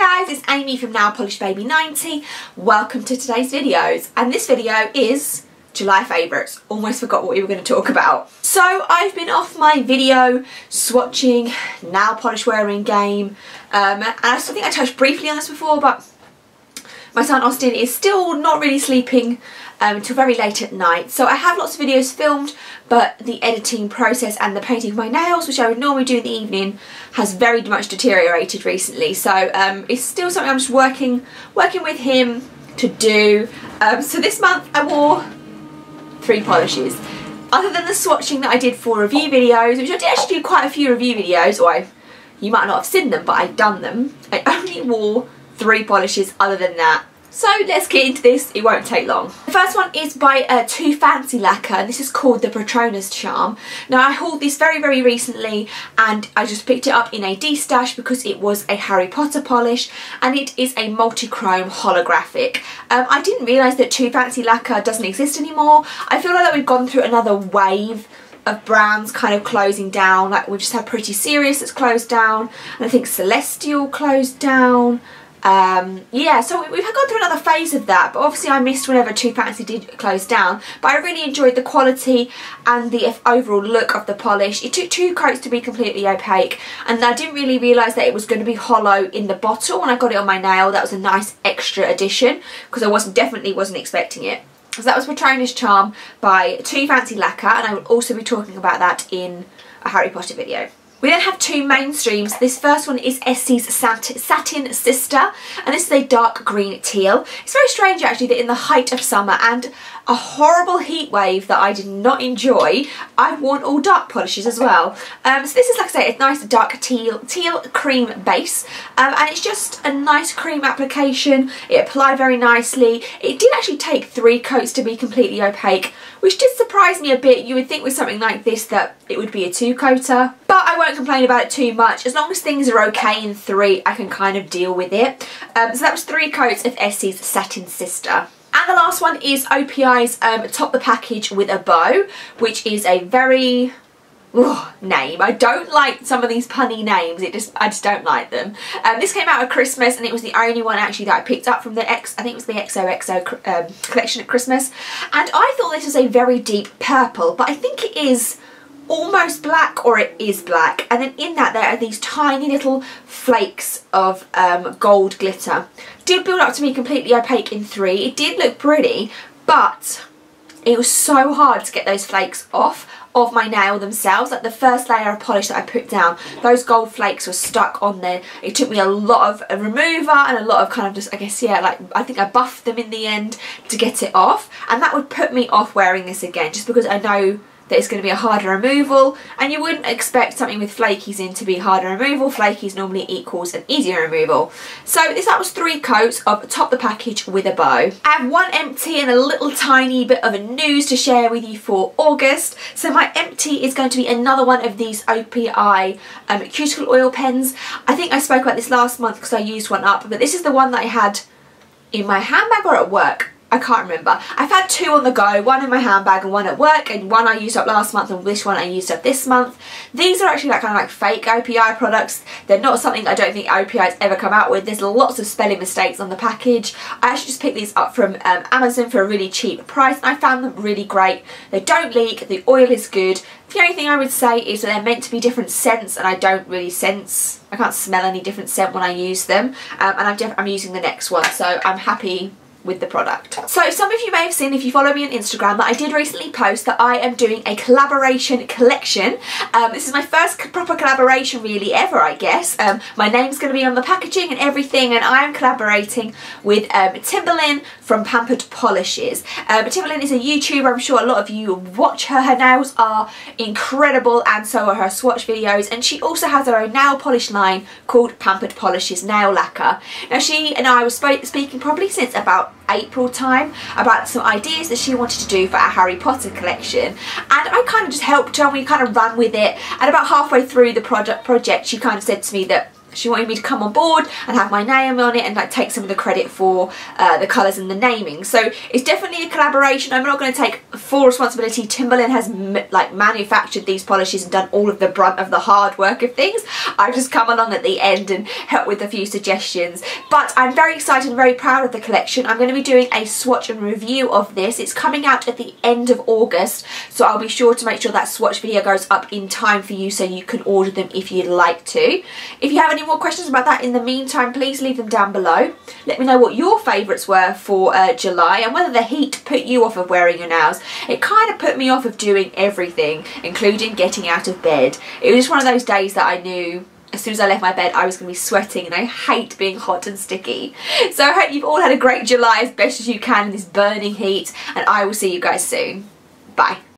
Hi guys, it's Amy from Nail Polish Baby 90. Welcome to today's videos, and this video is July favourites. Almost forgot what we were going to talk about. So I've been off my video swatching nail polish wearing game, and I think I touched briefly on this before, but my son Austin is still not really sleeping until very late at night. So I have lots of videos filmed, but the editing process and the painting of my nails, which I would normally do in the evening, has very much deteriorated recently. So it's still something I'm just working with him to do. So this month I wore 3 polishes. Other than the swatching that I did for review videos, which I did actually do quite a few review videos, or you might not have seen them, but I've done them. I only wore 3 polishes other than that. So let's get into this, it won't take long. The first one is by Too Fancy Lacquer, and this is called the Patronus Charm. Now I hauled this very recently, and I just picked it up in a D-stash because it was a Harry Potter polish, and it is a multi-chrome holographic. I didn't realise that Too Fancy Lacquer doesn't exist anymore. I feel like that we've gone through another wave of brands kind of closing down. Like we've just had Pretty Serious that's closed down, and I think Celestial closed down. Yeah, so we've gone through another phase of that, but obviously I missed whenever Too Fancy did close down. But I really enjoyed the quality and the overall look of the polish. It took 2 coats to be completely opaque, and I didn't really realise that it was going to be hollow in the bottle when I got it on my nail. That was a nice extra addition because I definitely wasn't expecting it. So that was Patronus Charm by Too Fancy Lacquer, and I will also be talking about that in a Harry Potter video. We then have 2 mainstreams. This first one is Essie's Satin Sister, and this is a dark green teal. It's very strange actually that in the height of summer and a horrible heat wave that I did not enjoy, I've worn all dark polishes as well. So this is, like I say, a nice dark teal cream base, and it's just a nice cream application. It applied very nicely. It did actually take 3 coats to be completely opaque, which did surprise me a bit. You would think with something like this that it would be a 2-coater, but I won't complain about it too much. As long as things are okay in 3, I can kind of deal with it. So that was 3 coats of Essie's Satin Sister. And the last one is OPI's Top the Package with a Beau, which is a very name. I don't like some of these punny names. I just don't like them. This came out at Christmas, and it was the only one actually that I picked up from the I think it was the XOXO collection at Christmas. And I thought this was a very deep purple, but I think it is almost black, or it is black, and then in that there are these tiny little flakes of gold glitter. Did build up to be completely opaque in 3. It did look pretty, but it was so hard to get those flakes off of my nail themselves. Like the first layer of polish that I put down, those gold flakes were stuck on there. It took me a lot of a remover and a lot of kind of just, I guess, yeah, like I think I buffed them in the end to get it off, and that would put me off wearing this again, just because I know that it's going to be a harder removal, and you wouldn't expect something with flakies in to be harder removal. Flakies normally equals an easier removal. So that was 3 coats of Top the Package with a Beau. I have 1 empty and a little tiny bit of a news to share with you for August. So my empty is going to be another one of these OPI cuticle oil pens. I think I spoke about this last month because I used one up, but this is the one that I had in my handbag or at work. I can't remember. I've had 2 on the go, 1 in my handbag and 1 at work, and 1 I used up last month and this one I used up this month. These are actually kind of like fake OPI products. They're not something I don't think OPI's ever come out with. There's lots of spelling mistakes on the package. I actually just picked these up from Amazon for a really cheap price, and I found them really great. They don't leak, the oil is good. The only thing I would say is that they're meant to be different scents, and I don't really sense, I can't smell any different scent when I use them, and I'm using the next one, so I'm happy with the product. So some of you may have seen, if you follow me on Instagram, that I did recently post that I am doing a collaboration collection. This is my first proper collaboration really ever, I guess. My name's going to be on the packaging and everything, and I am collaborating with Timberlyn from Pampered Polishes. Timberlyn is a YouTuber. I'm sure a lot of you watch her. Her nails are incredible, and so are her swatch videos, and she also has her own nail polish line called Pampered Polishes Nail Lacquer. Now she and I were speaking probably since about April time about some ideas that she wanted to do for our Harry Potter collection, and I kind of just helped her, and we kind of ran with it, and about halfway through the project she kind of said to me that She wanted me to come on board and have my name on it and like take some of the credit for the colours and the naming. So it's definitely a collaboration. I'm not going to take full responsibility. Timberland has like manufactured these polishes and done all of the brunt of the hard work of things. I've just come along at the end and helped with a few suggestions. But I'm very excited and very proud of the collection. I'm going to be doing a swatch and review of this. It's coming out at the end of August, so I'll be sure to make sure that swatch video goes up in time for you so you can order them if you'd like to. If you have any more questions about that in the meantime, please leave them down below. Let me know what your favourites were for July and whether the heat put you off of wearing your nails. It kind of put me off of doing everything, including getting out of bed. It was just one of those days that I knew as soon as I left my bed I was going to be sweating, and I hate being hot and sticky. So I hope you've all had a great July as best as you can in this burning heat, and I will see you guys soon. Bye.